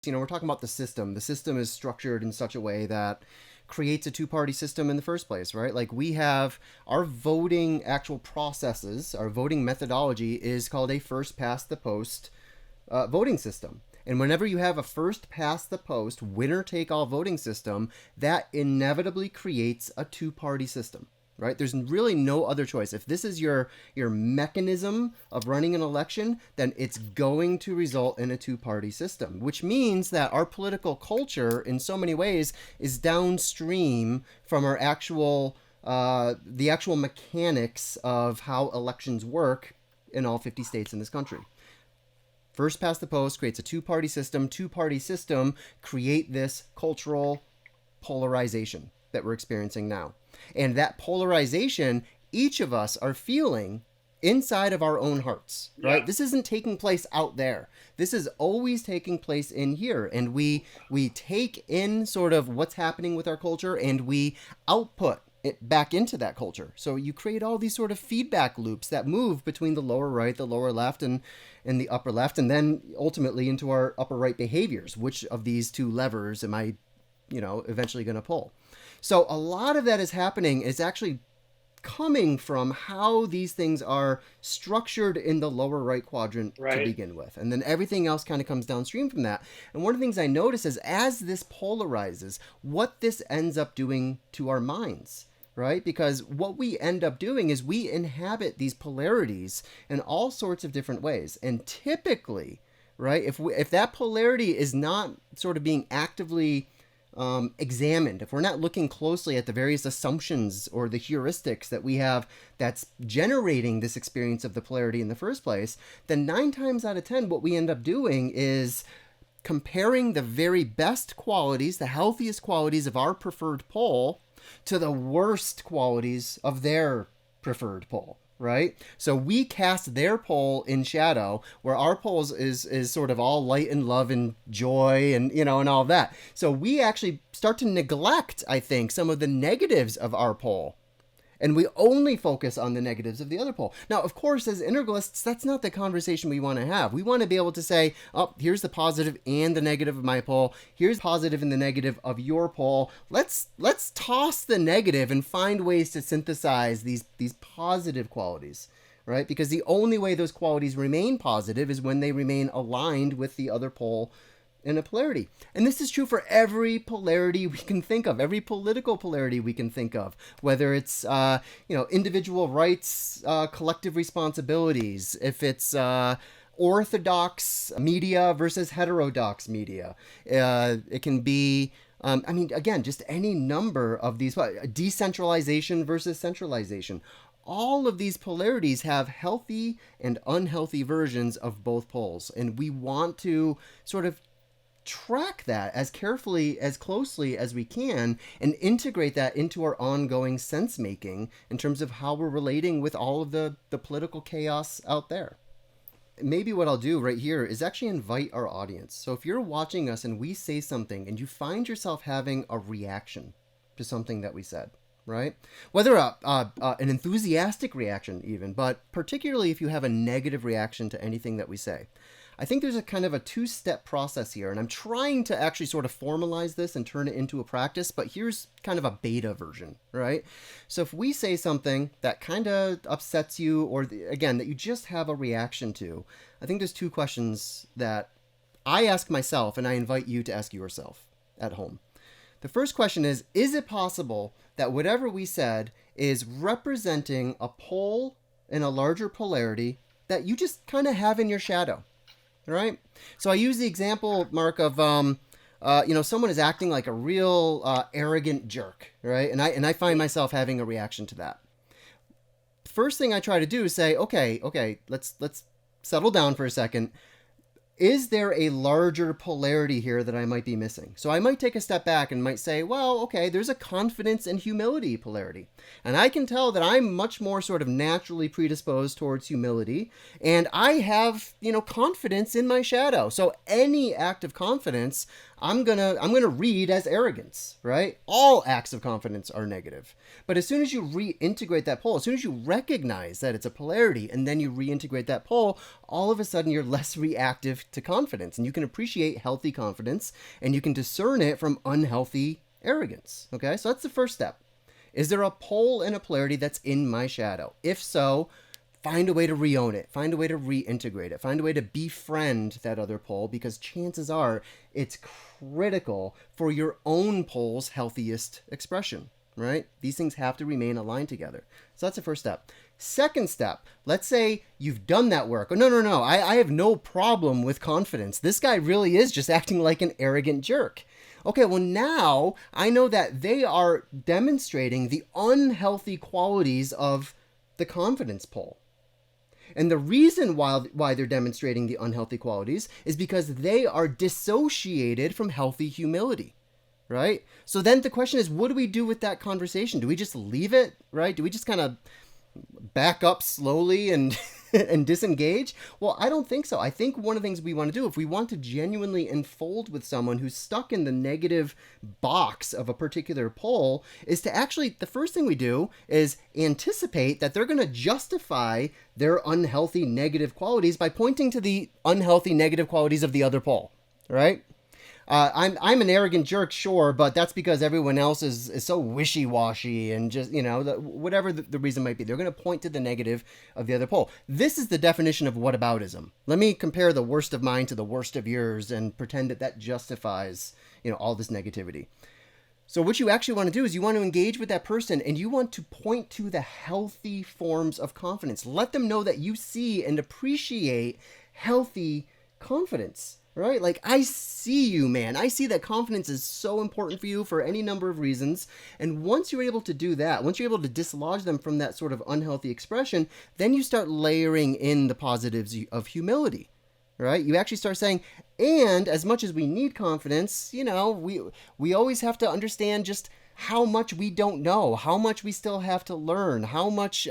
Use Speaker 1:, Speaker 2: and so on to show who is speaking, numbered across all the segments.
Speaker 1: We're talking about the system. The system is structured in such a way that creates a two-party system in the first place, right? Like we have our voting actual processes, our voting methodology is called a first past the post voting system. And whenever you have a first past the post, winner take all voting system, that inevitably creates a two-party system, right? There's really no other choice. If this is your mechanism of running an election, then it's going to result in a two-party system, which means that our political culture in so many ways is downstream from our actual the actual mechanics of how elections work in all 50 states in this country. First past the post creates a two-party system. Two-party system create this cultural polarization that we're experiencing now. And that polarization, each of us are feeling inside of our own hearts, right? Yeah. This isn't taking place out there. This is always taking place in here. And we take in sort of what's happening with our culture and we output it back into that culture. So you create all these sort of feedback loops that move between the lower right, the lower left, and the upper left, and then ultimately into our upper right behaviors. Which of these two levers am I, eventually going to pull? So a lot of that is happening is actually coming from how these things are structured in the lower right quadrant to begin with. And then everything else kind of comes downstream from that. And one of the things I notice is as this polarizes, what this ends up doing to our minds, right? Because what we end up doing is we inhabit these polarities in all sorts of different ways. And typically, right, if that polarity is not sort of being actively examined, if we're not looking closely at the various assumptions or the heuristics that we have that's generating this experience of the polarity in the first place, then 9 times out of 10, what we end up doing is comparing the very best qualities, the healthiest qualities of our preferred pole to the worst qualities of their preferred pole. Right? So we cast their pole in shadow, where our pole is sort of all light and love and joy and, and all that. So we actually start to neglect, I think, some of the negatives of our pole. And we only focus on the negatives of the other pole. Now, of course, as integralists, that's not the conversation we want to have. We want to be able to say, oh, here's the positive and the negative of my pole. Here's the positive and the negative of your pole. Let's toss the negative and find ways to synthesize these positive qualities, right? Because the only way those qualities remain positive is when they remain aligned with the other pole in a polarity. And this is true for every polarity we can think of, every political polarity we can think of, whether it's, individual rights, collective responsibilities, if it's orthodox media versus heterodox media. It can be, again, just any number of these, decentralization versus centralization. All of these polarities have healthy and unhealthy versions of both poles. And we want to sort of track that as carefully, as closely as we can, and integrate that into our ongoing sense making in terms of how we're relating with all of the political chaos out there. Maybe what I'll do right here is actually invite our audience. So if you're watching us and we say something and you find yourself having a reaction to something that we said, right? Whether an enthusiastic reaction even, but particularly if you have a negative reaction to anything that we say, I think there's a kind of a 2-step process here, and I'm trying to actually sort of formalize this and turn it into a practice, but here's kind of a beta version, right? So if we say something that kind of upsets you, or again, that you just have a reaction to, I think there's 2 questions that I ask myself, and I invite you to ask yourself at home. The first question is it possible that whatever we said is representing a pole in a larger polarity that you just kind of have in your shadow? Right? So I use the example, Mark, of someone is acting like a real arrogant jerk, right? And I find myself having a reaction to that. First thing I try to do is say, okay, let's settle down for a second. Is there a larger polarity here that I might be missing? So I might take a step back and might say, well, okay, there's a confidence and humility polarity. And I can tell that I'm much more sort of naturally predisposed towards humility. And I have, confidence in my shadow. So any act of confidence, I'm gonna read as arrogance, right? All acts of confidence are negative. But as soon as you reintegrate that pole, as soon as you recognize that it's a polarity and then you reintegrate that pole, all of a sudden you're less reactive to confidence, and you can appreciate healthy confidence, and you can discern it from unhealthy arrogance. Okay, so that's the first step. Is there a pole and a polarity that's in my shadow? If so, find a way to re-own it. Find a way to reintegrate it. Find a way to befriend that other pole, because chances are it's critical for your own pole's healthiest expression, right? These things have to remain aligned together. So that's the first step. Second step, let's say you've done that work. Oh, no, I have no problem with confidence. This guy really is just acting like an arrogant jerk. Okay, well now I know that they are demonstrating the unhealthy qualities of the confidence pole. And the reason why they're demonstrating the unhealthy qualities is because they are dissociated from healthy humility, right? So then the question is, what do we do with that conversation? Do we just leave it, right? Do we just kind of back up slowly and and disengage? Well, I don't think so. I think one of the things we want to do, if we want to genuinely enfold with someone who's stuck in the negative box of a particular pole, is to actually, the first thing we do is anticipate that they're going to justify their unhealthy negative qualities by pointing to the unhealthy negative qualities of the other pole, right? I'm an arrogant jerk, sure, but that's because everyone else is so wishy-washy and just, whatever the reason might be. They're going to point to the negative of the other pole. This is the definition of whataboutism. Let me compare the worst of mine to the worst of yours and pretend that justifies, all this negativity. So what you actually want to do is you want to engage with that person, and you want to point to the healthy forms of confidence. Let them know that you see and appreciate healthy confidence. Right? Like, I see you, man. I see that confidence is so important for you for any number of reasons. And once you're able to do that, once you're able to dislodge them from that sort of unhealthy expression, then you start layering in the positives of humility, right? You actually start saying, and as much as we need confidence, we always have to understand just how much we don't know, how much we still have to learn, how much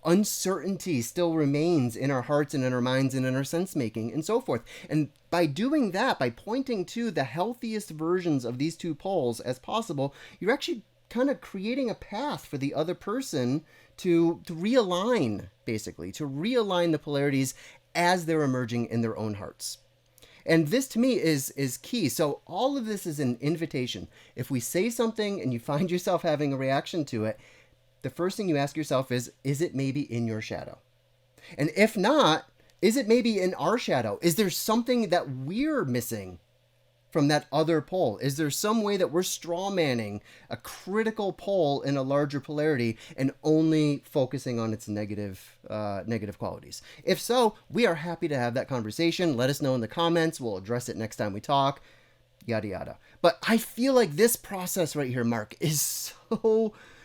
Speaker 1: uncertainty still remains in our hearts and in our minds and in our sense-making and so forth. And by doing that, by pointing to the healthiest versions of these two poles as possible, you're actually kind of creating a path for the other person to realign, basically, to realign the polarities as they're emerging in their own hearts. And this, to me, is key. So all of this is an invitation. If we say something and you find yourself having a reaction to it, the first thing you ask yourself is it maybe in your shadow? And if not, is it maybe in our shadow? Is there something that we're missing from that other pole? Is there some way that we're strawmanning a critical pole in a larger polarity and only focusing on its negative qualities? If so, we are happy to have that conversation. Let us know in the comments. We'll address it next time we talk. Yada, yada. But I feel like this process right here, Mark, is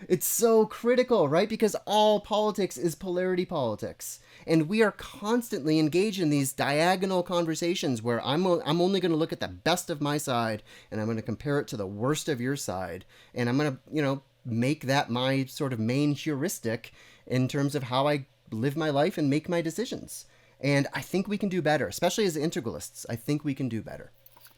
Speaker 1: it's so critical, right? Because all politics is polarity politics. And we are constantly engaged in these diagonal conversations where I'm only going to look at the best of my side, and I'm going to compare it to the worst of your side. And I'm going to, make that my sort of main heuristic in terms of how I live my life and make my decisions. And I think we can do better, especially as integralists. I think we can do better.